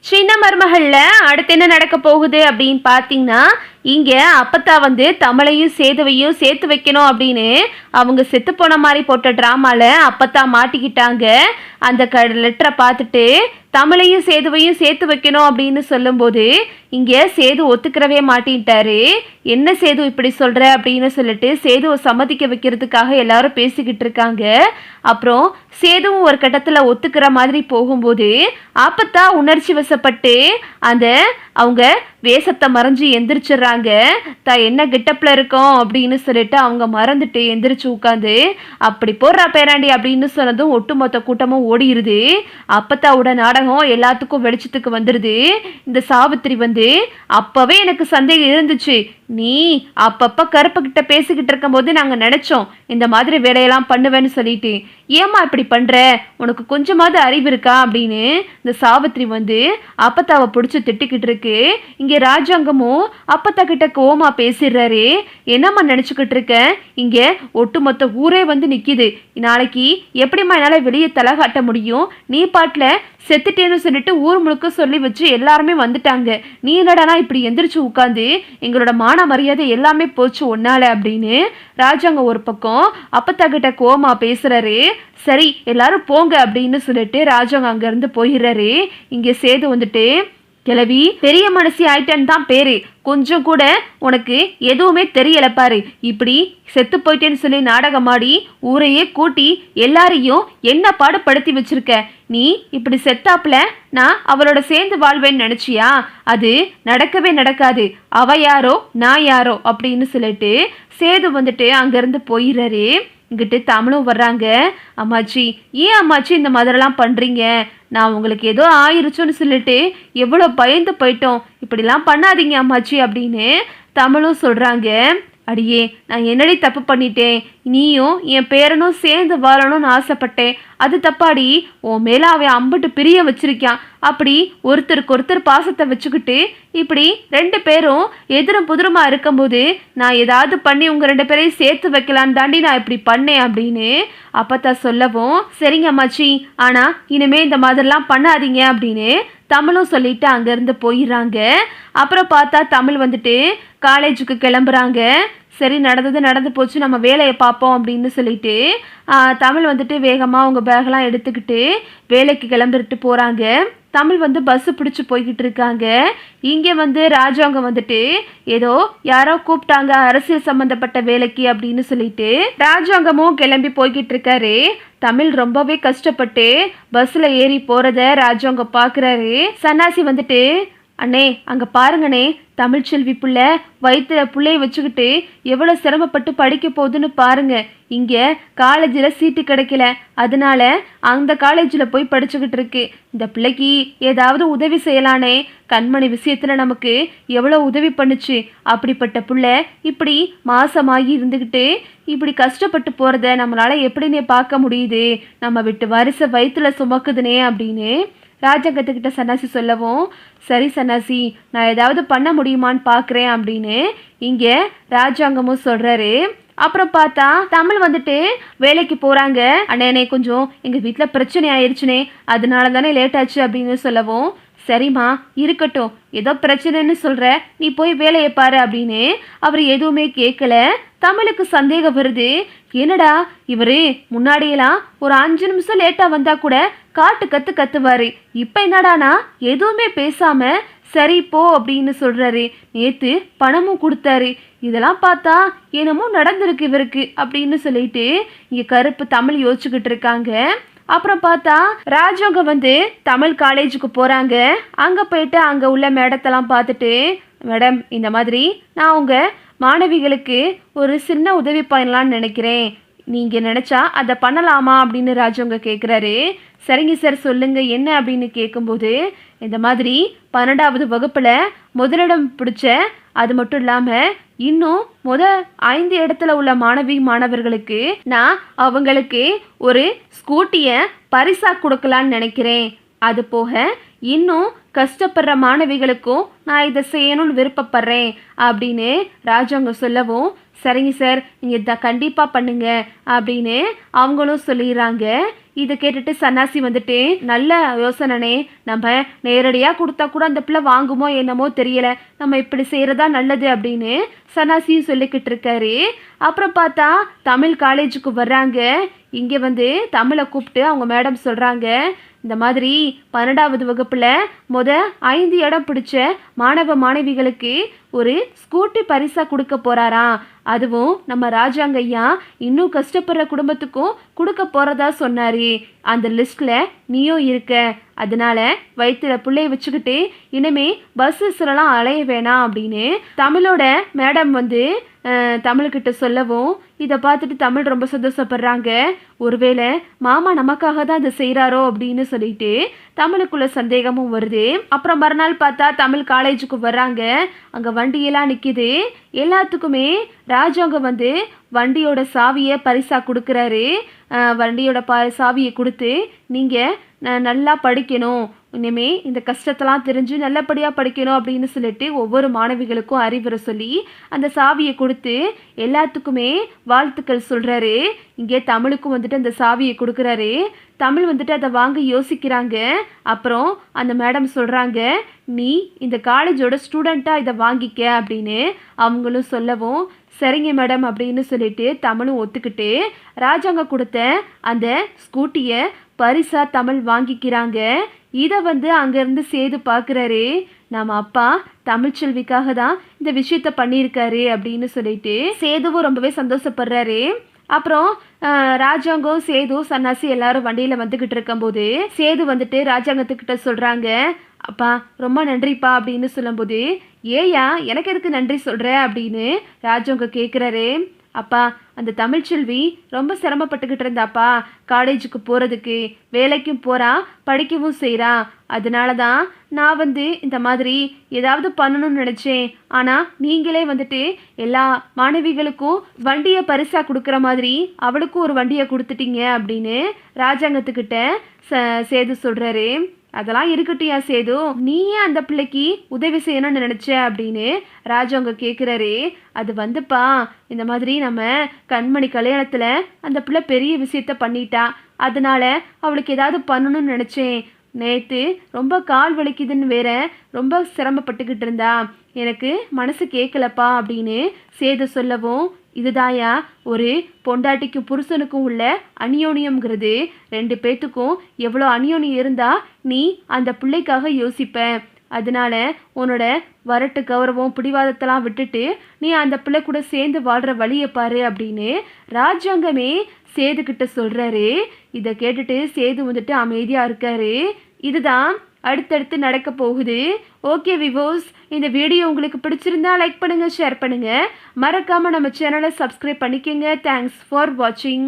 சின்ன மருமகள்ல அடுத்து என்ன நடக்க போகுது அப்படின்னு பார்த்தீங்கன்னா, இங்க அப்பத்தா வந்து தமிழையும் சேதுவையும் சேர்த்து வைக்கணும் அப்படின்னு அவங்க செத்து போன மாதிரி போட்ட டிராமால அப்பத்தா மாட்டிக்கிட்டாங்க. அந்த லெட்டரை பார்த்துட்டு தமிழையும் சேதுவையும் சேர்த்து வைக்கணும் அப்படின்னு சொல்லும்போது இங்க சேது ஒத்துக்கிறவே மாட்டின்ட்டாரு. என்ன சேது இப்படி சொல்ற அப்படின்னு சொல்லிட்டு சேதுவை சம்மதிக்க வைக்கிறதுக்காக எல்லாரும் பேசிக்கிட்டு இருக்காங்க. அப்புறம் சேதுவும் ஒரு கட்டத்தில் ஒத்துக்கிற மாதிரி போகும்போது அப்பத்தா உணர்ச்சி வசப்பட்டு அந்த அவங்க வேஷத்தை மறைஞ்சு எந்திரிச்சிடுறாங்க. என்ன கெட்டப்பில் இருக்கோம் அப்படின்னு சொல்லிட்டு அவங்க மறந்துட்டு எந்திரிச்சு உட்காந்து அப்படி போடுறா பேராண்டி அப்படின்னு சொன்னதும் ஒட்டுமொத்த கூட்டமும் ஓடிடுது. அப்பத்தாவோட நாடகம் எல்லாத்துக்கும் வெளிச்சத்துக்கு வந்துடுது. இந்த சாவித்திரி வந்து அப்பவே எனக்கு சந்தேகம் இருந்துச்சு, நீ அப்பப்ப கருப்பு கிட்ட பேசிக்கிட்டு இருக்கும் போது நாங்க நினைச்சோம் இந்த மாதிரி வேலையெல்லாம் பண்ணுவேன்னு சொல்லிட்டு, ஏமா இப்படி பண்ற, உனக்கு கொஞ்சமாவது அறிவு இருக்கா அப்படின்னு இந்த சாவித்திரி வந்து அப்பத்தாவை பிடிச்சி திட்டிக்கிட்டு இருக்கு. இங்க ராஜாங்கமும் அப்பத்தா கிட்ட கோவமா பேசிடுறாரு. என்னம்மா நினைச்சுக்கிட்டு இருக்க, இங்க ஒட்டுமொத்த ஊரே வந்து நிக்குது, நாளைக்கு எப்படிம்மா என்னால வெளியே தலை காட்ட முடியும், நீ பாட்டுல செத்துட்டேன்னு சொல்லிட்டு ஊர் முழுக்க சொல்லி வச்சு எல்லாருமே வந்துட்டாங்க, நீ என்னடானா இப்படி எந்திரிச்சு உட்காந்து எங்களோட மான மரியாதை எல்லாமே போச்சு ஒன்னால அப்படின்னு ராஜாங்க ஒரு பக்கம் அப்பத்தா கிட்ட கோவமா பேசுறாரு. சரி எல்லாரும் போங்க அப்படின்னு சொல்லிட்டு ராஜாங்க அங்க இருந்து போயிடுறாரு. இங்க சேது வந்துட்டு, கிளவி பெரிய மனசி ஆயிட்டேன்னு தான் பேரு, கொஞ்சம் கூட உனக்கு எதுவுமே தெரியல பாரு, இப்படி செத்து போயிட்டேன்னு சொல்லி நாடகமாடி ஊரையே கூட்டி எல்லாரையும் என்ன பாடுபடுத்தி வச்சிருக்க, நீ இப்படி செத்தாப்புல நான் அவளோட சேர்ந்து வாழ்வேன்னு நினைச்சியா, அது நடக்கவே நடக்காது, அவ யாரோ நான் யாரோ அப்படின்னு சொல்லிட்டு சேது வந்துட்டு அங்கிருந்து போயிடுறாரு. இங்கிட்டு தமிழும் வர்றாங்க. அம்மாச்சி ஏன் அம்மாச்சி இந்த மாதிரிலாம் பண்ணுறீங்க, நான் உங்களுக்கு ஏதோ ஆயிருச்சுன்னு சொல்லிட்டு எவ்வளோ பயந்து போயிட்டோம், இப்படிலாம் பண்ணாதீங்க அம்மாச்சி அப்படின்னு தமிழும் சொல்கிறாங்க. அடியே நான் என்னடி தப்பு பண்ணிட்டேன், நீயும் என் பேரனும் சேர்ந்து வாழணும்னு ஆசைப்பட்டேன், அது தப்பாடி, உன் மேலே அவன் அம்பிட்டு பிரிய வச்சிருக்கான், அப்படி ஒருத்தருக்கு ஒருத்தர் பாசத்தை வச்சுக்கிட்டு இப்படி ரெண்டு பேரும் எதிரும் புதிருமா இருக்கும்போது நான் ஏதாவது பண்ணி உங்கள் ரெண்டு பேரையும் சேர்த்து வைக்கலான்னு தாண்டி நான் இப்படி பண்ணேன் அப்படின்னு அப்பத்தா சொல்லவும், சரிங்க அம்மாச்சி ஆனால் இனிமே இந்த மாதிரிலாம் பண்ணாதீங்க அப்படின்னு தமிழும் சொல்லிட்டு அங்கேருந்து போயிடுறாங்க. அப்புறம் பார்த்தா தமிழ் வந்துட்டு காலேஜுக்கு கிளம்புறாங்க. சரி நடந்தது நடந்து போச்சு, நம்ம வேலையை பார்ப்போம் அப்படின்னு சொல்லிட்டு தமிழ் வந்துட்டு வேகமாக அவங்க பேகெல்லாம் எடுத்துக்கிட்டு வேலைக்கு கிளம்பிட்டு போகிறாங்க. தமிழ் வந்து பஸ்ஸு பிடிச்சி போய்கிட்டு இருக்காங்க. இங்கே வந்து ராஜாங்க வந்துட்டு ஏதோ யாரோ கூப்பிட்டாங்க அரசியல் சம்மந்தப்பட்ட வேலைக்கு அப்படின்னு சொல்லிட்டு ராஜாங்கமும் கிளம்பி போய்கிட்டு இருக்காரு. தமிழ் ரொம்பவே கஷ்டப்பட்டு பஸ்ஸில் ஏறி போகிறத ராஜாங்க பார்க்குறாரு. சன்னாசி வந்துட்டு, அண்ணே அங்கே பாருங்கண்ணே, தமிழ்ச்செல்வி புள்ள வயிற்றுல பிள்ளைய வச்சுக்கிட்டு எவ்வளோ சிரமப்பட்டு படிக்க போகுதுன்னு பாருங்க, இங்கே காலேஜில் சீட்டு கிடைக்கல, அதனால அந்த காலேஜில் போய் படிச்சுக்கிட்டு இருக்கு, இந்த பிள்ளைக்கு ஏதாவது உதவி செய்யலானே, கண்மணி விஷயத்தில் நமக்கு எவ்வளோ உதவி பண்ணுச்சு, அப்படிப்பட்ட புள்ள இப்படி மாசமாகி இருந்துக்கிட்டு இப்படி கஷ்டப்பட்டு போகிறத நம்மளால் எப்படின்னே பார்க்க முடியுது, நம்ம விட்டு வரிசை வயிற்றுல சுமக்குதுனே அப்படின்னு ராஜாங்கத்துக்கிட்ட சன்னாசி சொல்லவும், சரி சன்னாசி நான் ஏதாவது பண்ண முடியுமான்னு பார்க்குறேன் அப்படின்னு இங்கே ராஜாங்கமும் சொல்கிறாரு. அப்புறம் பார்த்தா தமிழ் வந்துட்டு வேலைக்கு போகிறாங்க. அண்ணே கொஞ்சம் எங்கள் வீட்டில் பிரச்சனை ஆயிடுச்சுனே, அதனால தானே லேட் ஆச்சு அப்படின்னு சொல்லவும், சரிம்மா இருக்கட்டும், ஏதோ பிரச்சனைன்னு சொல்கிற, நீ போய் வேலையை பாரு அப்படின்னு அவர் எதுவுமே கேட்கல. தமிழுக்கு சந்தேகம் வருது, என்னடா இவரு முன்னாடியெல்லாம் ஒரு 5 நிமிஷம் லேட்டாக வந்தால் கூட காட்டு கத்துவாரு, இப்போ என்னடானா எதுவுமே பேசாம சரி போ அப்படின்னு சொல்கிறாரு, நேற்று பணமும் கொடுத்தாரு, இதெல்லாம் பார்த்தா என்னமோ நடந்திருக்கு இவருக்கு அப்படின்னு சொல்லிட்டு இங்கே கருப்பு தமிழ் யோசிச்சுக்கிட்டு இருக்காங்க. அப்புறம் பார்த்தா ராஜாங்க வந்து தமிழ் காலேஜுக்கு போகிறாங்க. அங்கே போயிட்டு அங்கே உள்ள மேடத்தெல்லாம் பார்த்துட்டு, மேடம் இந்த மாதிரி நான் உங்கள் மாணவிகளுக்கு ஒரு சின்ன உதவி பண்ணலான்னு நினைக்கிறேன், நீங்கள் நினச்சா அதை பண்ணலாமா அப்படின்னு ராஜாங்க கேட்குறாரு. சரிங்க சார் சொல்லுங்கள் என்ன அப்படின்னு கேட்கும்போது, இந்த மாதிரி 12வது வகுப்பில் முதலிடம் பிடிச்ச, அது மட்டும் இல்லாமல் இன்னும் 5 இடத்துல உள்ள மாணவர்களுக்கு நான் அவங்களுக்கு ஒரு ஸ்கூட்டியை பரிசாக கொடுக்கலான்னு நினைக்கிறேன், அது போக இன்னும் கஷ்டப்படுற மாணவிகளுக்கும் நான் இதை செய்யணும்னு விருப்பப்படுறேன் அப்படின்னு ராஜாங்க சொல்லவும், சரிங்க சார் நீங்கள் கண்டிப்பாக பண்ணுங்க அப்படின்னு அவங்களும் சொல்லிடுறாங்க. இதை கேட்டுட்டு சன்னாசி வந்துட்டு நல்ல யோசனைனே, நம்ம நேரடியாக கொடுத்தா கூட அந்த பிள்ளை வாங்குமோ என்னமோ தெரியல, நம்ம இப்படி செய்கிறதா நல்லது அப்படின்னு சன்னாசியும் சொல்லிக்கிட்டு இருக்காரு. அப்புறம் பார்த்தா தமிழ் காலேஜுக்கு வர்றாங்க. இங்கே வந்து தமிழை கூப்பிட்டு அவங்க மேடம் சொல்கிறாங்க, இந்த மாதிரி 12வது வகுப்பில் 5 இடம் பிடிச்ச மாணவ மாணவிகளுக்கு ஒரு ஸ்கூட்டி பரிசாக கொடுக்க போகிறாராம். அதுவும் நம்ம ராஜாங்க ஐயா இன்னும் கஷ்டப்படுற குடும்பத்துக்கும் கொடுக்க போகிறதா சொன்னார். அந்த லிஸ்ட்டில் நீயும் இருக்க. அதனால வயிற்றுல பிள்ளைய வச்சுக்கிட்டு இனிமே பஸ்ஸஸ்லாம் அலைய வேணாம் அப்படின்னு தமிழோட மேடம் வந்து தமிழ்கிட்ட சொல்லவும், இதை பார்த்துட்டு தமிழ் ரொம்ப சந்தோஷப்படுறாங்க. ஒருவேளை மாமா நமக்காக தான் இதை செய்கிறாரோ அப்படின்னு சொல்லிட்டு தமிழுக்குள்ள சந்தேகமும் வருது. அப்புறம் மறுநாள் பார்த்தா தமிழ் காலேஜுக்கு வர்றாங்க. அங்கே வண்டியெல்லாம் நிற்கிது. எல்லாத்துக்குமே ராஜாங்க வந்து வண்டியோட சாவியை பரிசாக கொடுக்குறாரு. வண்டியோட சாவியை கொடுத்து, நீங்கள் நல்லா படிக்கணும், இனிமே இந்த கஷ்டத்தெல்லாம் தெரிஞ்சு நல்லபடியாக படிக்கணும் அப்படின்னு சொல்லிட்டு ஒவ்வொரு மாணவிகளுக்கும் அறிவுரை சொல்லி அந்த சாவியை கொடுத்து எல்லாத்துக்குமே வாழ்த்துக்கள் சொல்கிறாரு. இங்கே தமிழுக்கும் வந்துட்டு அந்த சாவியை கொடுக்குறாரு. தமிழ் வந்துட்டு அதை வாங்க யோசிக்கிறாங்க. அப்புறம் அந்த மேடம் சொல்கிறாங்க, நீ இந்த காலேஜோட ஸ்டூடெண்ட்டாக இதை வாங்கிக்க அப்படின்னு அவங்களும் சொல்லவும், சரிங்க மேடம் அப்படின்னு சொல்லிட்டு தமிழும் ஒத்துக்கிட்டு ராஜாங்க கொடுத்த அந்த ஸ்கூட்டியை பரிசா தமிழ் வாங்கிக்கிறாங்க. இதை வந்து அங்கேருந்து சேது பார்க்குறாரு. நம்ம அப்பா தமிழ்ச்செல்விக்காக தான் இந்த விஷயத்த பண்ணியிருக்காரு அப்படின்னு சொல்லிட்டு சேதுவும் ரொம்பவே சந்தோஷப்படுறாரு. அப்புறம் ராஜாங்கம் சேது சன்னாசி எல்லாரும் வண்டியில் வந்துக்கிட்டு இருக்கும்போது சேது வந்துட்டு ராஜாங்கத்துக்கிட்ட சொல்கிறாங்க, அப்பா ரொம்ப நன்றிப்பா அப்படின்னு சொல்லும்போது, ஏயா எனக்கு எதுக்கு நன்றி சொல்கிற அப்படின்னு ராஜாங்க கேட்குறாரு. அப்பா, அந்த தமிழ்ச்செல்வி ரொம்ப சிரமப்பட்டுக்கிட்டு இருந்தாப்பா, காலேஜுக்கு போகிறதுக்கு, வேலைக்கும் போகிறா, படிக்கவும் செய்கிறா. அதனால தான் நான் வந்து இந்த மாதிரி ஏதாவது பண்ணணும்னு நினச்சேன். ஆனால் நீங்களே வந்துட்டு எல்லா மாணவிகளுக்கும் வண்டியை பரிசாக கொடுக்குற மாதிரி அவளுக்கும் ஒரு வண்டியை கொடுத்துட்டீங்க அப்படின்னு ராஜாங்கத்துக்கிட்ட சேது சொல்கிறாரு. அதெல்லாம் இருக்கட்டும் சேது, நீயே அந்த பிள்ளைக்கு உதவி செய்யணும்னு நினச்ச அப்படின்னு ராஜாங்க கேட்குறாரு. அது வந்துப்பா, இந்த மாதிரி நம்ம கண்மணி கல்யாணத்தில் அந்த பிள்ளை பெரிய விஷயத்த பண்ணிட்டா, அதனால அவளுக்கு ஏதாவது பண்ணணும்னு நினச்சேன். நேற்று ரொம்ப கால் வலிக்குதுன்னு வேற ரொம்ப சிரமப்பட்டுக்கிட்டு இருந்தா, எனக்கு மனசு கேட்கலப்பா அப்படின்னு சேது சொல்லவும், இதுதாயா ஒரு பொண்டாட்டிக்கும் புருஷனுக்கும் உள்ள அந்யோன்யம்ங்கிறது. 2 பேத்துக்கும் எவ்வளோ அந்யோன்யம் இருந்தால் நீ அந்த பிள்ளைக்காக யோசிப்ப. அதனால உன்னோட வரட்டு கௌரவம் பிடிவாதத்தெல்லாம் விட்டுட்டு நீ அந்த பிள்ளை கூட சேர்ந்து வாழ்கிற வழியை பாரு அப்படின்னு ராஜாங்கமே சேதுக்கிட்ட சொல்கிறாரு. இதை கேட்டுட்டு சேது வந்துட்டு அமைதியாக இருக்காரு. இதுதான் அடுத்தடுத்து நடக்க போகுது. ஓகே விவோஸ், இந்த வீடியோ உங்களுக்கு பிடிச்சிருந்தா லைக் பண்ணுங்கள், ஷேர் பண்ணுங்கள், மறக்காமல் நம்ம சேனலை சப்ஸ்கிரைப் பண்ணிக்கோங்க. தேங்க்ஸ் ஃபார் வாட்சிங்.